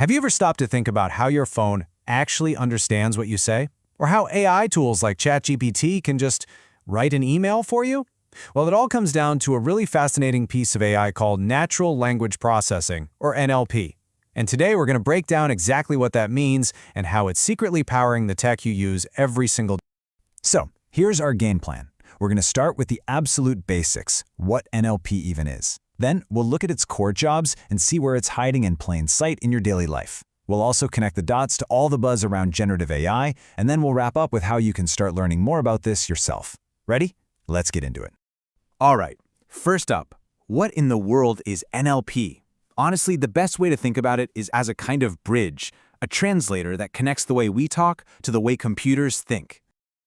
Have you ever stopped to think about how your phone actually understands what you say? Or how AI tools like ChatGPT can just write an email for you? Well, it all comes down to a really fascinating piece of AI called natural language processing, or NLP. And today we're going to break down exactly what that means and how it's secretly powering the tech you use every single day. So, here's our game plan. We're going to start with the absolute basics, what NLP even is. Then, we'll look at its core jobs and see where it's hiding in plain sight in your daily life. We'll also connect the dots to all the buzz around generative AI, and then we'll wrap up with how you can start learning more about this yourself. Ready? Let's get into it. All right, first up, what in the world is NLP? Honestly, the best way to think about it is as a kind of bridge, a translator that connects the way we talk to the way computers think.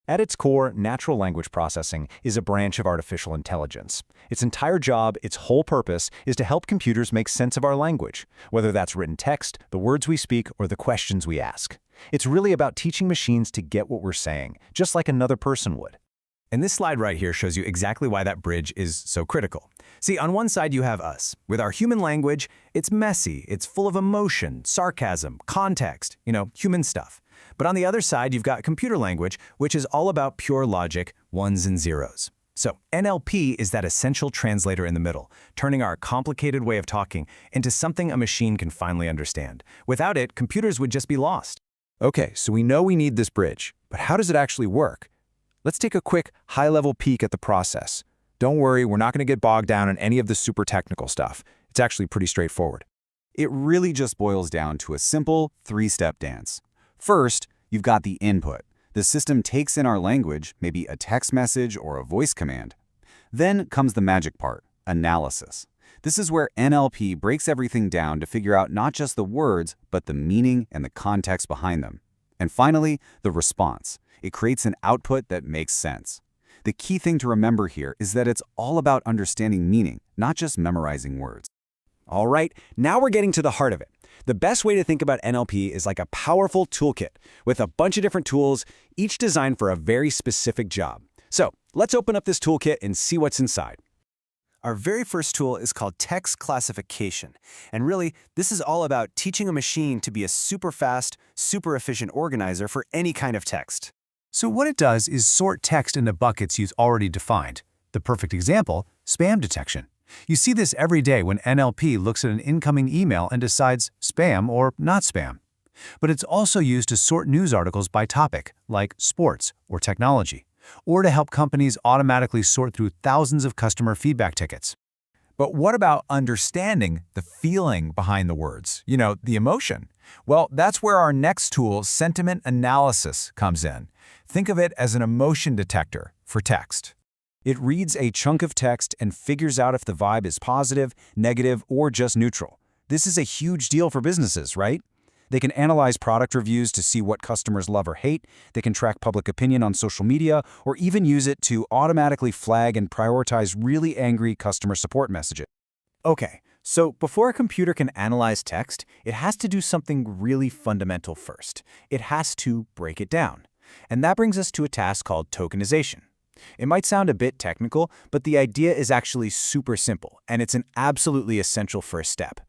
At its core, natural language processing is a branch of artificial intelligence. Its entire job, its whole purpose, is to help computers make sense of our language, whether that's written text, the words we speak, or the questions we ask. It's really about teaching machines to get what we're saying, just like another person would. And this slide right here shows you exactly why that bridge is so critical. See, on one side you have us. With our human language, it's messy, it's full of emotion, sarcasm, context, human stuff. But on the other side, you've got computer language, which is all about pure logic, ones and zeros. So NLP is that essential translator in the middle, turning our complicated way of talking into something a machine can finally understand. Without it, computers would just be lost. Okay, so we know we need this bridge, but how does it actually work? Let's take a quick, high-level peek at the process. Don't worry, we're not going to get bogged down in any of the super technical stuff. It's actually pretty straightforward. It really just boils down to a simple three-step dance. First, you've got the input. The system takes in our language, maybe a text message or a voice command. Then comes the magic part, analysis. This is where NLP breaks everything down to figure out not just the words, but the meaning and the context behind them. And finally, the response. It creates an output that makes sense. The key thing to remember here is that it's all about understanding meaning, not just memorizing words. All right, now we're getting to the heart of it. The best way to think about NLP is like a powerful toolkit with a bunch of different tools, each designed for a very specific job. So let's open up this toolkit and see what's inside. Our very first tool is called text classification. And really, this is all about teaching a machine to be a super fast, super efficient organizer for any kind of text. So what it does is sort text into buckets you've already defined. The perfect example, spam detection. You see this every day when NLP looks at an incoming email and decides spam or not spam. But it's also used to sort news articles by topic, like sports or technology, or to help companies automatically sort through thousands of customer feedback tickets. But what about understanding the feeling behind the words? The emotion? Well, that's where our next tool, sentiment analysis, comes in. Think of it as an emotion detector for text. It reads a chunk of text and figures out if the vibe is positive, negative, or just neutral. This is a huge deal for businesses, right? They can analyze product reviews to see what customers love or hate, they can track public opinion on social media, or even use it to automatically flag and prioritize really angry customer support messages. Okay, so before a computer can analyze text, it has to do something really fundamental first. It has to break it down. And that brings us to a task called tokenization. It might sound a bit technical, but the idea is actually super simple, and it's an absolutely essential first step.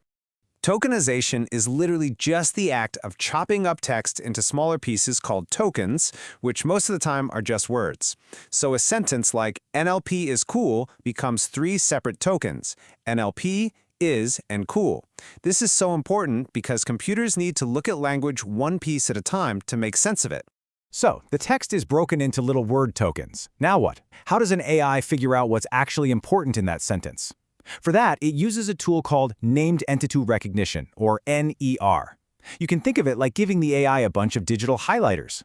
Tokenization is literally just the act of chopping up text into smaller pieces called tokens, which most of the time are just words. So a sentence like NLP is cool becomes three separate tokens: NLP, is, and cool. This is so important because computers need to look at language one piece at a time to make sense of it. So, the text is broken into little word tokens. Now what? How does an AI figure out what's actually important in that sentence? For that, it uses a tool called Named Entity Recognition, or NER. You can think of it like giving the AI a bunch of digital highlighters.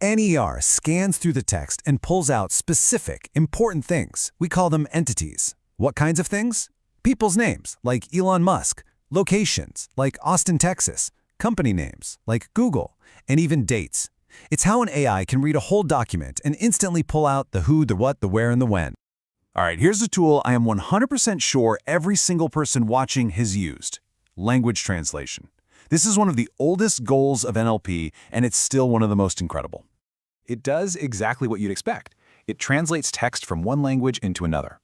NER scans through the text and pulls out specific, important things. We call them entities. What kinds of things? People's names, like Elon Musk. Locations, like Austin, Texas. Company names, like Google. And even dates. It's how an AI can read a whole document and instantly pull out the who, the what, the where, and the when. All right, here's a tool I am 100% sure every single person watching has used. Language translation. This is one of the oldest goals of NLP, and it's still one of the most incredible. It does exactly what you'd expect. It translates text from one language into another.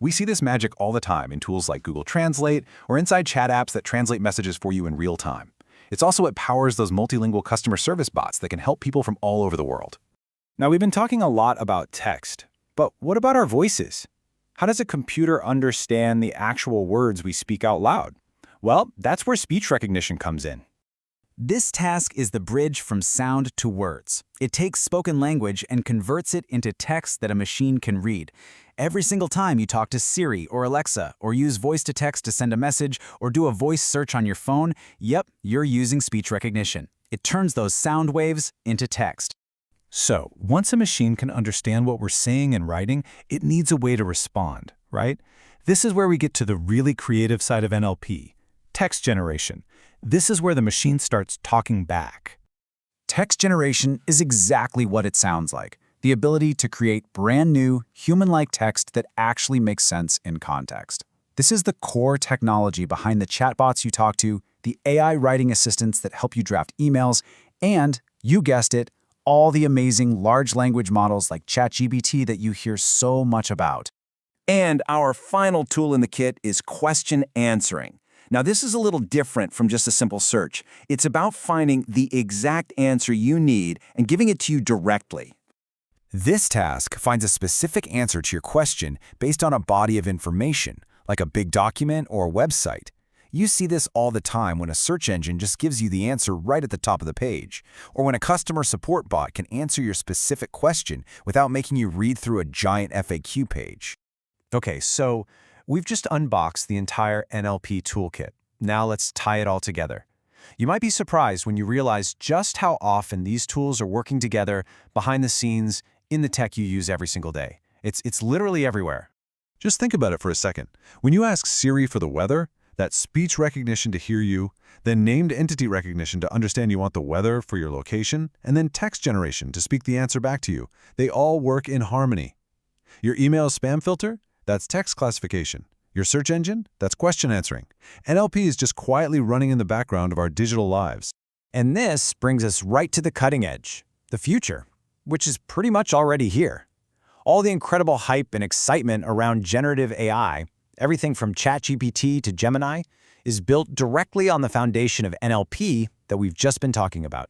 We see this magic all the time in tools like Google Translate or inside chat apps that translate messages for you in real time. It's also what powers those multilingual customer service bots that can help people from all over the world. Now, we've been talking a lot about text, but what about our voices? How does a computer understand the actual words we speak out loud? Well, that's where speech recognition comes in. This task is the bridge from sound to words. It takes spoken language and converts it into text that a machine can read. Every single time you talk to Siri or Alexa, or use voice-to-text to send a message, or do a voice search on your phone, yep, you're using speech recognition. It turns those sound waves into text. So, once a machine can understand what we're saying and writing, it needs a way to respond, right? This is where we get to the really creative side of NLP, text generation. This is where the machine starts talking back. Text generation is exactly what it sounds like, the ability to create brand new, human-like text that actually makes sense in context. This is the core technology behind the chatbots you talk to, the AI writing assistants that help you draft emails, and, you guessed it, all the amazing large language models like ChatGPT that you hear so much about. And our final tool in the kit is question answering. Now, this is a little different from just a simple search. It's about finding the exact answer you need and giving it to you directly. This task finds a specific answer to your question based on a body of information, like a big document or a website. You see this all the time when a search engine just gives you the answer right at the top of the page, or when a customer support bot can answer your specific question without making you read through a giant FAQ page. Okay, so we've just unboxed the entire NLP toolkit. Now let's tie it all together. You might be surprised when you realize just how often these tools are working together behind the scenes in the tech you use every single day. It's literally everywhere. Just think about it for a second. When you ask Siri for the weather, that's speech recognition to hear you, then named entity recognition to understand you want the weather for your location, and then text generation to speak the answer back to you. They all work in harmony. Your email spam filter? That's text classification. Your search engine? That's question answering. NLP is just quietly running in the background of our digital lives. And this brings us right to the cutting edge, the future, which is pretty much already here. All the incredible hype and excitement around generative AI, everything from ChatGPT to Gemini, is built directly on the foundation of NLP that we've just been talking about.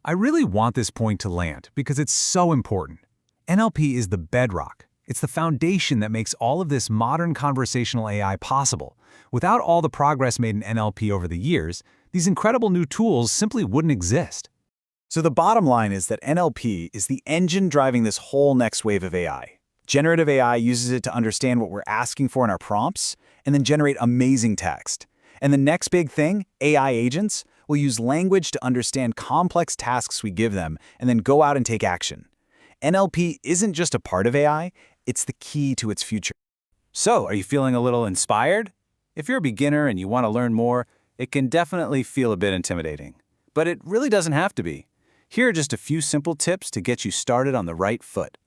I really want this point to land because it's so important. NLP is the bedrock. It's the foundation that makes all of this modern conversational AI possible. Without all the progress made in NLP over the years, these incredible new tools simply wouldn't exist. So the bottom line is that NLP is the engine driving this whole next wave of AI. Generative AI uses it to understand what we're asking for in our prompts and then generate amazing text. And the next big thing, AI agents, will use language to understand complex tasks we give them and then go out and take action. NLP isn't just a part of AI, it's the key to its future. So, are you feeling a little inspired? If you're a beginner and you want to learn more, it can definitely feel a bit intimidating. But it really doesn't have to be. Here are just a few simple tips to get you started on the right foot.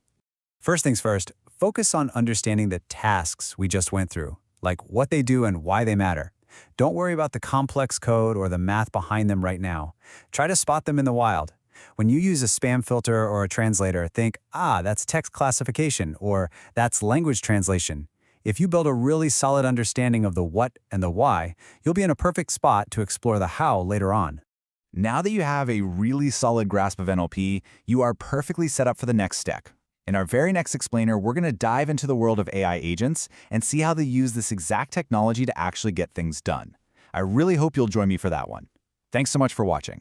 First things first, focus on understanding the tasks we just went through, like what they do and why they matter. Don't worry about the complex code or the math behind them right now. Try to spot them in the wild. When you use a spam filter or a translator, think, that's text classification, or that's language translation. If you build a really solid understanding of the what and the why, you'll be in a perfect spot to explore the how later on. Now that you have a really solid grasp of NLP, you are perfectly set up for the next step. In our very next explainer, we're going to dive into the world of AI agents and see how they use this exact technology to actually get things done. I really hope you'll join me for that one. Thanks so much for watching.